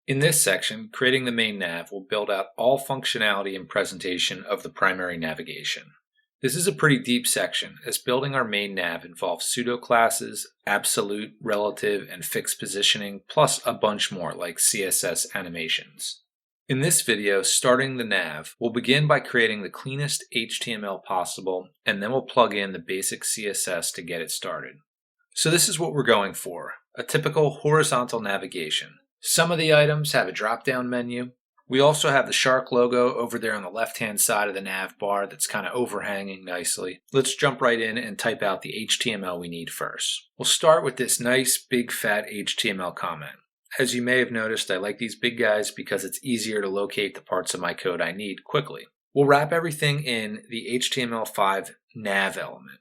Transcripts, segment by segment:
In this section, creating the main nav will build out all functionality and presentation of the primary navigation. This is a pretty deep section, as building our main nav involves pseudo classes, absolute, relative, and fixed positioning, plus a bunch more like CSS animations. In this video, starting the nav, we'll begin by creating the cleanest HTML possible, and then we'll plug in the basic CSS to get it started. So this is what we're going for, a typical horizontal navigation. Some of the items have a drop-down menu. We also have the shark logo over there on the left-hand side of the nav bar that's kind of overhanging nicely. Let's jump right in and type out the HTML we need first. We'll start with this nice big fat HTML comment. As you may have noticed, I like these big guys because it's easier to locate the parts of my code I need quickly. We'll wrap everything in the HTML5 nav element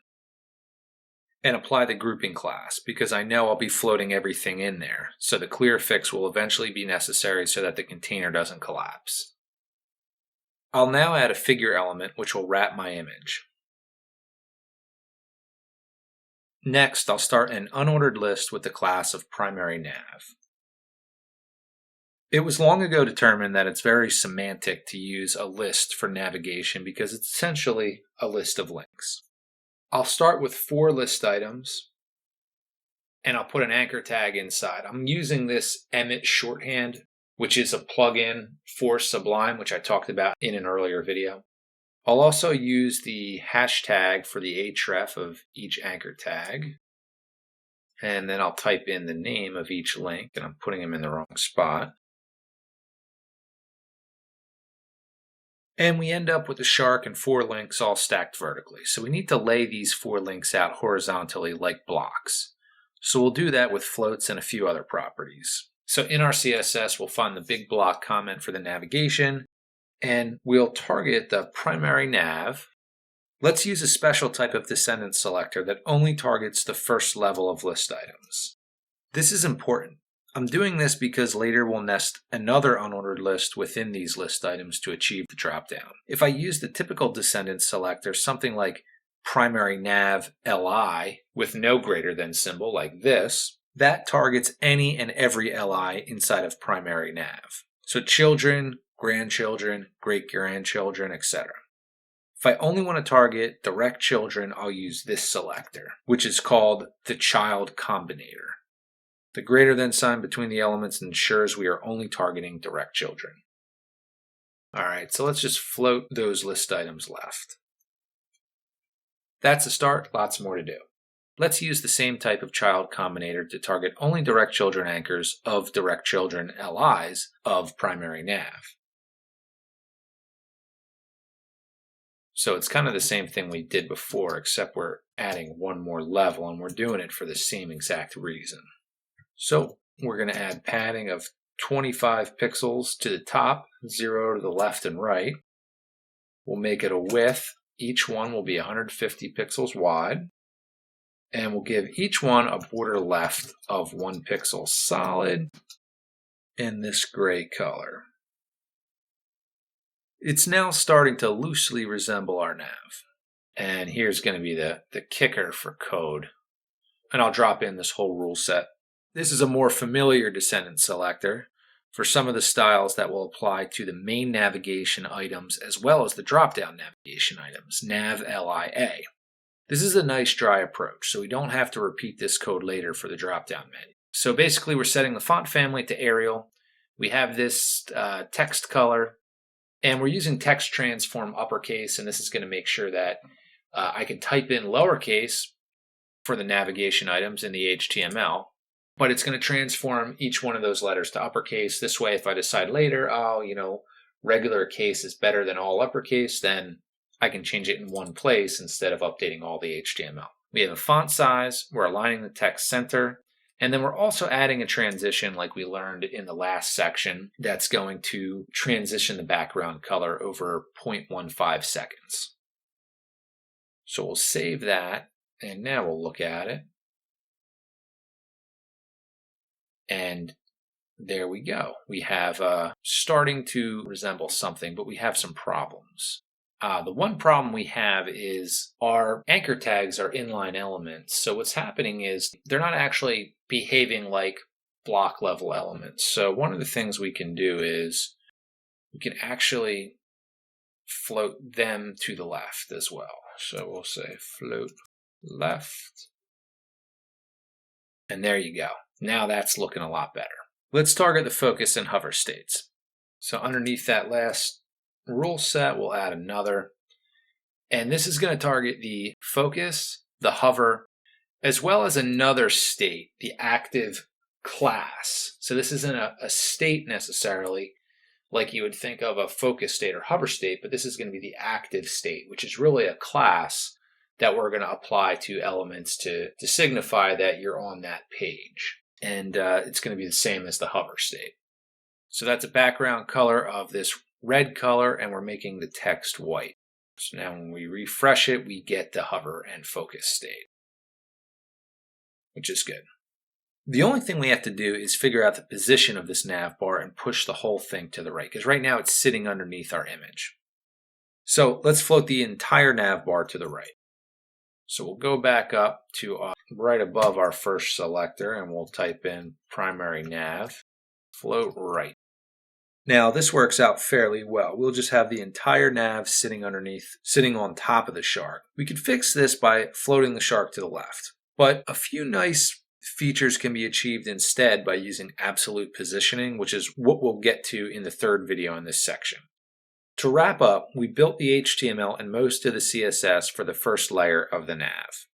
and apply the grouping class because I know I'll be floating everything in there, so the clear fix will eventually be necessary so that the container doesn't collapse. I'll now add a figure element which will wrap my image. Next, I'll start an unordered list with the class of primary nav. It was long ago determined that it's very semantic to use a list for navigation because it's essentially a list of links. I'll start with 4 list items, and I'll put an anchor tag inside. I'm using this Emmet shorthand, which is a plugin for Sublime, which I talked about in an earlier video. I'll also use the hashtag for the href of each anchor tag, and then I'll type in the name of each link, and I'm putting them in the wrong spot. And we end up with the shark and 4 links all stacked vertically. So we need to lay these 4 links out horizontally like blocks. So we'll do that with floats and a few other properties. So in our CSS, we'll find the big block comment for the navigation, and we'll target the primary nav. Let's use a special type of descendant selector that only targets the first level of list items. This is important. I'm doing this because later we'll nest another unordered list within these list items to achieve the dropdown. If I use the typical descendant selector, something like primary nav li with no greater than symbol like this, that targets any and every li inside of primary nav. So children, grandchildren, great-grandchildren, etc. If I only want to target direct children, I'll use this selector, which is called the child combinator. The greater than sign between the elements ensures we are only targeting direct children. Alright, so let's just float those list items left. That's a start, lots more to do. Let's use the same type of child combinator to target only direct children anchors of direct children LIs of primary nav. So it's kind of the same thing we did before, except we're adding one more level, and we're doing it for the same exact reason. So we're going to add padding of 25 pixels to the top, 0 to the left and right. We'll make it a width. Each one will be 150 pixels wide. And we'll give each one a border left of 1 pixel solid in this gray color. It's now starting to loosely resemble our nav. And here's going to be the kicker for code. And I'll drop in this whole rule set. This is a more familiar descendant selector for some of the styles that will apply to the main navigation items as well as the drop-down navigation items, nav lia. This is a nice dry approach, so we don't have to repeat this code later for the drop-down menu. So basically we're setting the font family to Arial. We have this text color, and we're using text transform uppercase, and this is going to make sure that I can type in lowercase for the navigation items in the HTML. But it's going to transform each one of those letters to uppercase. This way, if I decide later, regular case is better than all uppercase, then I can change it in one place instead of updating all the HTML. We have a font size, we're aligning the text center, and then we're also adding a transition like we learned in the last section that's going to transition the background color over 0.15 seconds. So we'll save that, and now we'll look at it. And there we go. We have starting to resemble something, but we have some problems. The one problem we have is our anchor tags are inline elements. So what's happening is they're not actually behaving like block level elements. So one of the things we can do is we can actually float them to the left as well. So we'll say float left. And there you go. Now that's looking a lot better. Let's target the focus and hover states. So underneath that last rule set, we'll add another. And this is going to target the focus, the hover, as well as another state, the active class. So this isn't a state necessarily like you would think of a focus state or hover state, but this is going to be the active state, which is really a class that we're going to apply to elements to signify that you're on that page. And it's going to be the same as the hover state. So that's a background color of this red color, and we're making the text white. So now when we refresh it, we get the hover and focus state, which is good. The only thing we have to do is figure out the position of this nav bar and push the whole thing to the right, because right now it's sitting underneath our image. So let's float the entire nav bar to the right. So we'll go back up to right above our first selector, and we'll type in primary nav, float right. Now this works out fairly well. We'll just have the entire nav sitting on top of the shark. We could fix this by floating the shark to the left, but a few nice features can be achieved instead by using absolute positioning, which is what we'll get to in the third video in this section. To wrap up, we built the HTML and most of the CSS for the first layer of the nav.